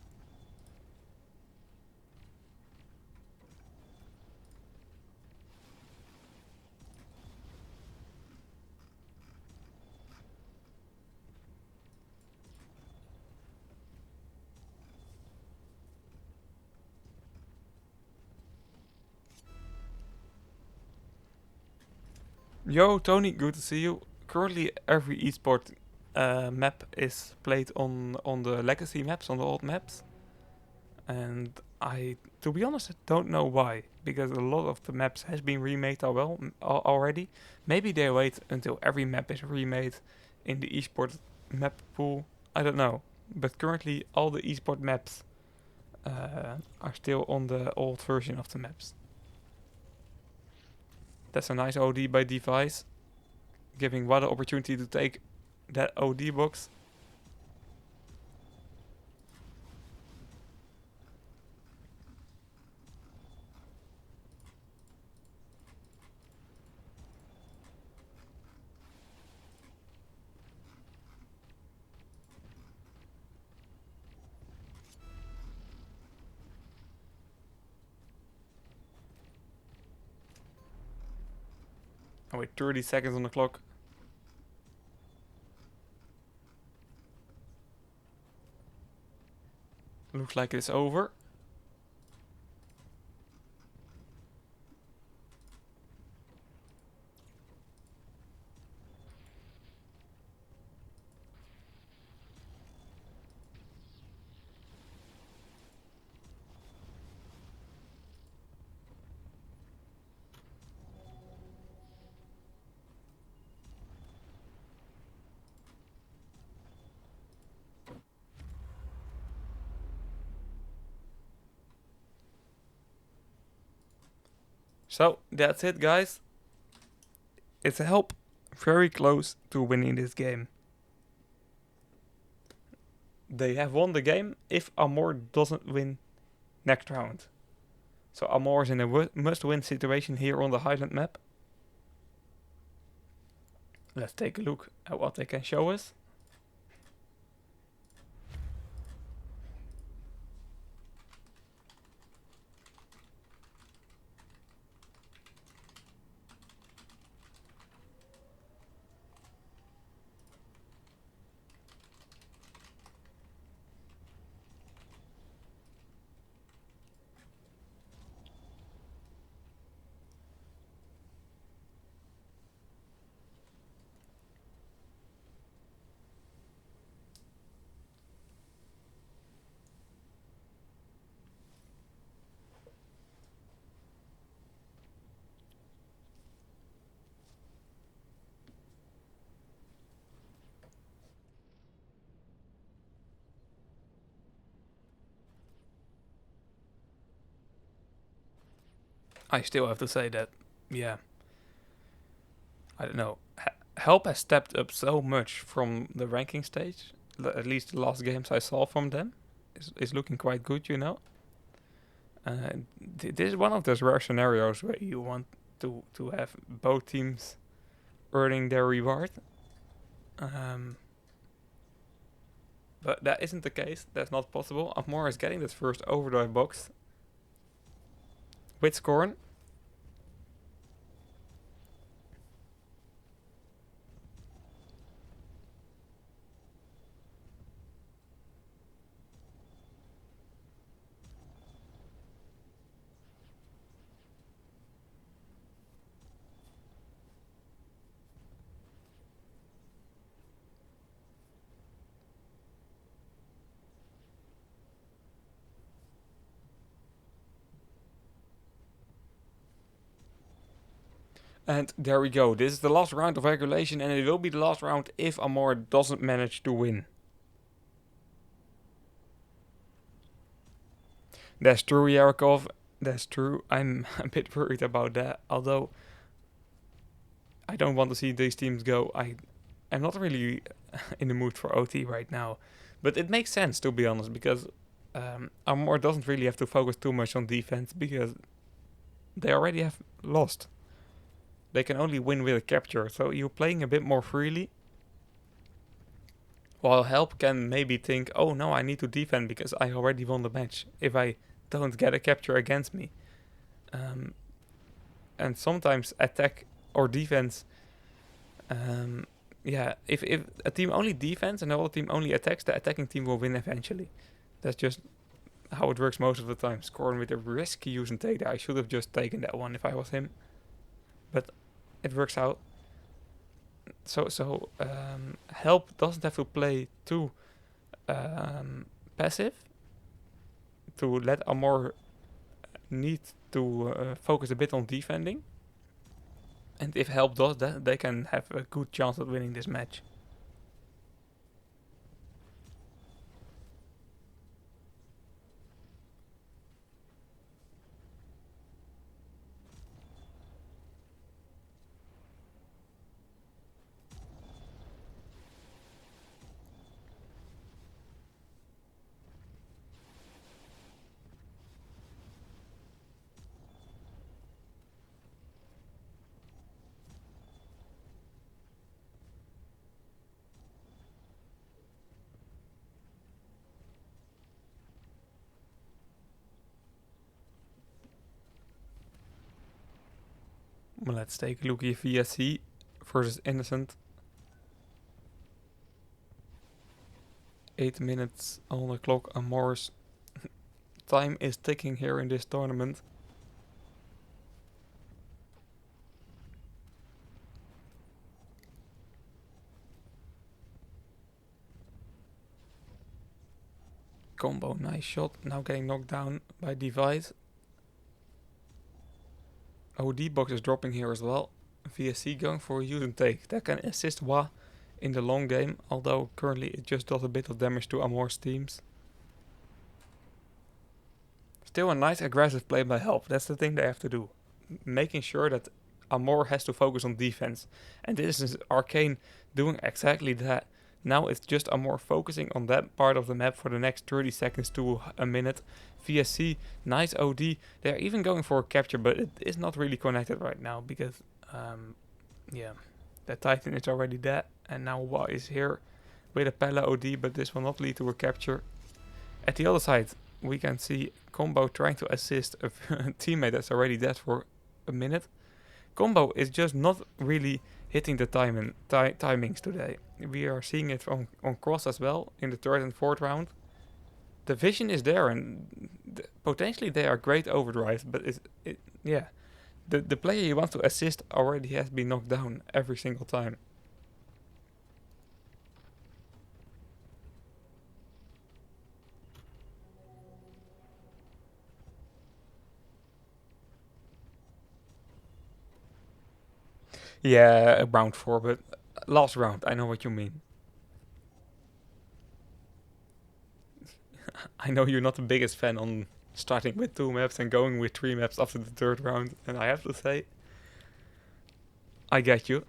Yo, Tony, good to see you. Currently, every esport map is played on the legacy maps, on the old maps. And to be honest, I don't know why. Because a lot of the maps has been remade already. Maybe they wait until every map is remade in the esport map pool. I don't know. But currently, all the esport maps are still on the old version of the maps. That's a nice OD by Device, giving Wada the opportunity to take that OD box. And with 30 seconds on the clock. looks like it's over. So that's it, guys. It's a help very close to winning this game. They have won the game if AMORE doesn't win next round. So AMORE is in a must-win situation here on the Highland map. Let's take a look at what they can show us. I still have to say that, yeah, I don't know. Help has stepped up so much from the ranking stage. At least the last games I saw from them is looking quite good, you know. This is one of those rare scenarios where you want to have both teams earning their reward. But that isn't the case. That's not possible. AMORE is getting this first overdrive box with Scorn. And there we go. This is the last round of regulation, and it will be the last round if AMORE doesn't manage to win. That's true, Yarakov. That's true. I'm a bit worried about that. Although I don't want to see these teams go. I'm not really in the mood for OT right now. But it makes sense, to be honest, because AMORE doesn't really have to focus too much on defense because they already have lost. They can only win with a capture, so you're playing a bit more freely. While Help can maybe think, oh no, I need to defend because I already won the match if I don't get a capture against me. And sometimes attack or defense, yeah, if a team only defends and the other team only attacks, the attacking team will win eventually. That's just how it works most of the time. Scoring with a risky use and take there. I should have just taken that one if I was him. But it works out. So Help doesn't have to play too passive to let AMORE need to focus a bit on defending. And if Help does that, they can have a good chance at winning this match. Well, let's take a look here. VSC versus Innocent. 8 minutes on the clock. AMORE's time is ticking here in this tournament. Combo, nice shot. Now getting knocked down by Divide. OD box is dropping here as well. VSC going for a use and take. That can assist Wa in the long game, although currently it just does a bit of damage to AMORE's teams. Still a nice aggressive play by Help. That's the thing they have to do. Making sure that AMORE has to focus on defense. And this is Arcane doing exactly that. Now it's just AMORE focusing on that part of the map for the next 30 seconds to a minute. VSC, nice OD. They're even going for a capture, but it is not really connected right now because, yeah, the Titan is already dead. And now Wa is here with a Pella OD, but this will not lead to a capture. At the other side, we can see Combo trying to assist a teammate that's already dead for a minute. Combo is just not really hitting the timings today. We are seeing it on cross as well in the third and fourth round. The vision is there, and potentially they are great overdrives, but yeah, the player he wants to assist already has been knocked down every single time. Yeah, round 4, but last round, I know what you mean. I know you're not the biggest fan on starting with 2 maps and going with 3 maps after the third round, and I have to say, I get you.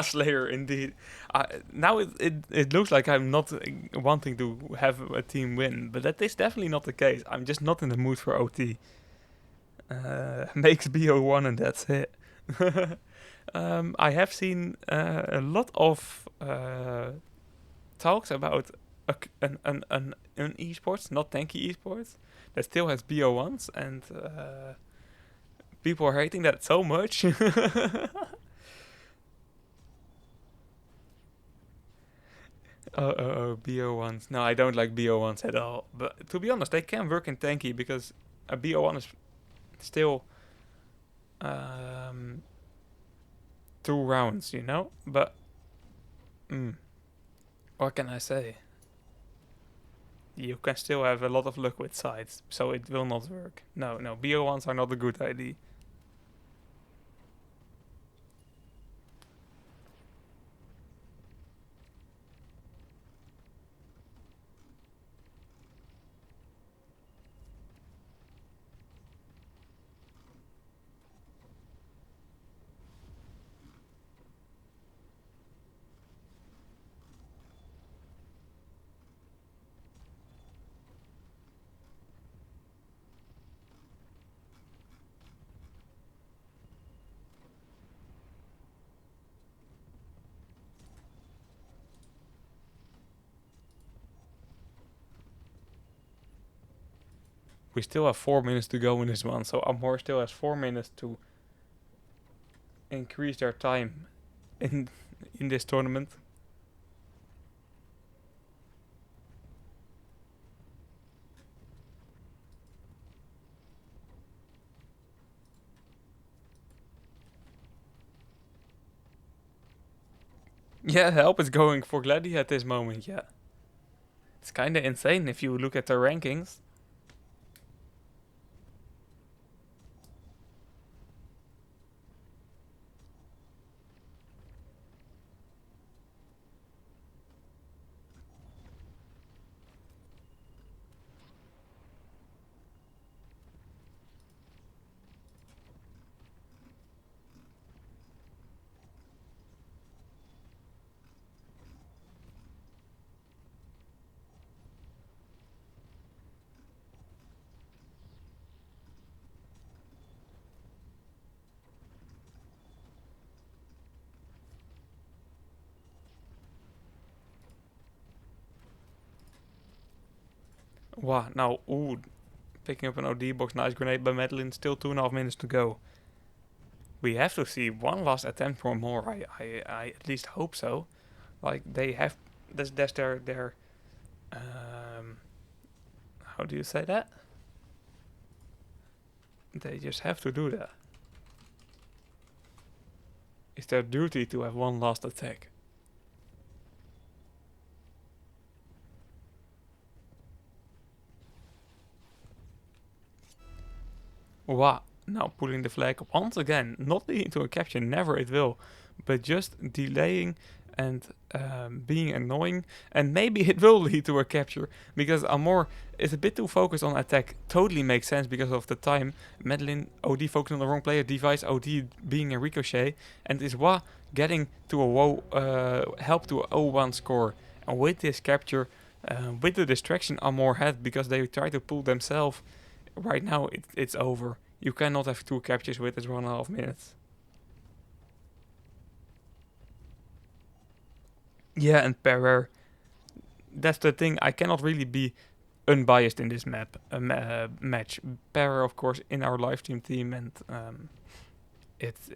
Slayer, indeed. Now it looks like I'm not wanting to have a team win, but that is definitely not the case. I'm just not in the mood for OT. Makes BO1 and that's it. I have seen a lot of talks about an esports, not tanky esports, that still has BO1s, and people are hating that so much. BO1s. No, I don't like BO1s at all. But to be honest, they can work in tanky because a BO1 is still 2 rounds, you know? But, what can I say? You can still have a lot of luck with sides, so it will not work. No, BO1s are not a good idea. We still have 4 minutes to go in this one, so AMORE still has 4 minutes to increase their time in this tournament. Yeah, Help is going for Glady at this moment, yeah. It's kinda insane if you look at the rankings. Wow, now, ooh, picking up an OD box, nice grenade by Madeline, still 2.5 minutes to go. We have to see one last attempt for more, I at least hope so. Like, they have, that's their, um, how do you say that? They just have to do that. It's their duty to have one last attack. Wow, now pulling the flag up once again, not leading to a capture, never it will, but just delaying and being annoying, and maybe it will lead to a capture, because Amor is a bit too focused on attack, totally makes sense because of the time. Madeline OD focused on the wrong player, device OD being a ricochet, and is Wa getting to a help to a 0-1 score, and with this capture, with the distraction Amor had, because they try to pull themselves, right now it's over. You cannot have two captures with this 1.5 minutes. Yeah, and Perrer. That's the thing. I cannot really be unbiased in this match. Perrer, of course, in our live stream team, and it's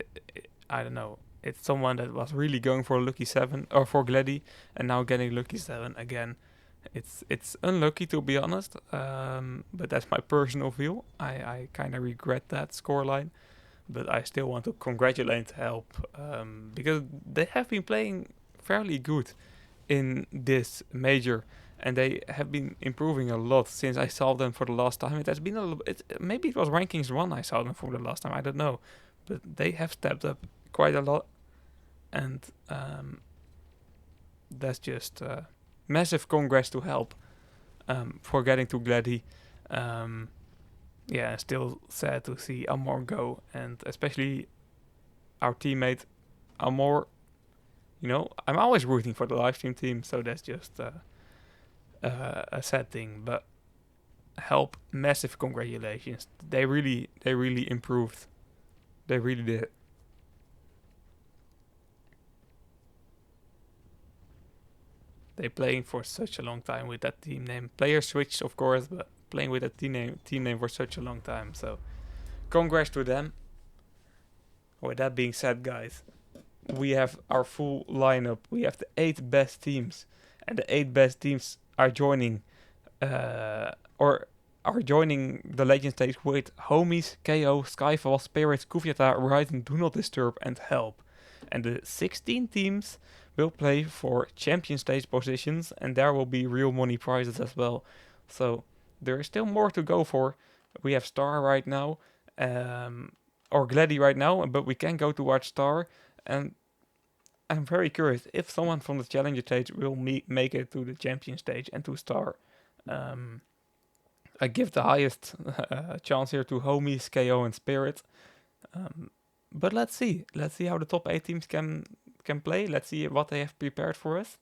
I don't know. It's someone that was really going for lucky 7 or for Gladdy, and now getting lucky 7 again. It's unlucky to be honest, but that's my personal view. I kind of regret that scoreline, but I still want to congratulate Help, because they have been playing fairly good in this major, and they have been improving a lot since I saw them for the last time. It has been a little. Maybe it was rankings 1 I saw them for the last time. I don't know, but they have stepped up quite a lot, and that's just massive congrats to Help, for getting to Gladdy. Um, yeah, still sad to see Amor go, and especially our teammate Amor. You know, I'm always rooting for the live stream team, so that's just a sad thing. But Help, massive congratulations. They really improved. They really did. They playing for such a long time with that team name. Player switched, of course, but playing with that team name for such a long time. So, congrats to them. With that being said, guys, we have our full lineup. We have the 8 best teams, and the 8 best teams are joining, or are joining the Legend stage with Homies, KO, Skyfall, Spirits, Kufiata, Rising, Do Not Disturb, and Help. And the 16 teams will play for champion stage positions, and there will be real money prizes as well. So there is still more to go for. We have Star right now, or Gladdy right now, but we can go to watch Star. And I'm very curious if someone from the challenger stage will make it to the champion stage and to Star. Um, I give the highest chance here to Homies, KO, and Spirit. Um, but let's see. Let's see how the top 8 teams can play. Let's see what they have prepared for us.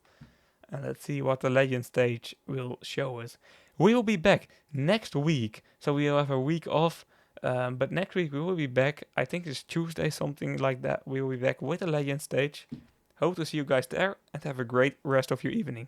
And let's see what the Legend stage will show us. We will be back next week. So we'll have a week off. But next week we will be back. I think it's Tuesday, something like that. We will be back with the Legend stage. Hope to see you guys there and have a great rest of your evening.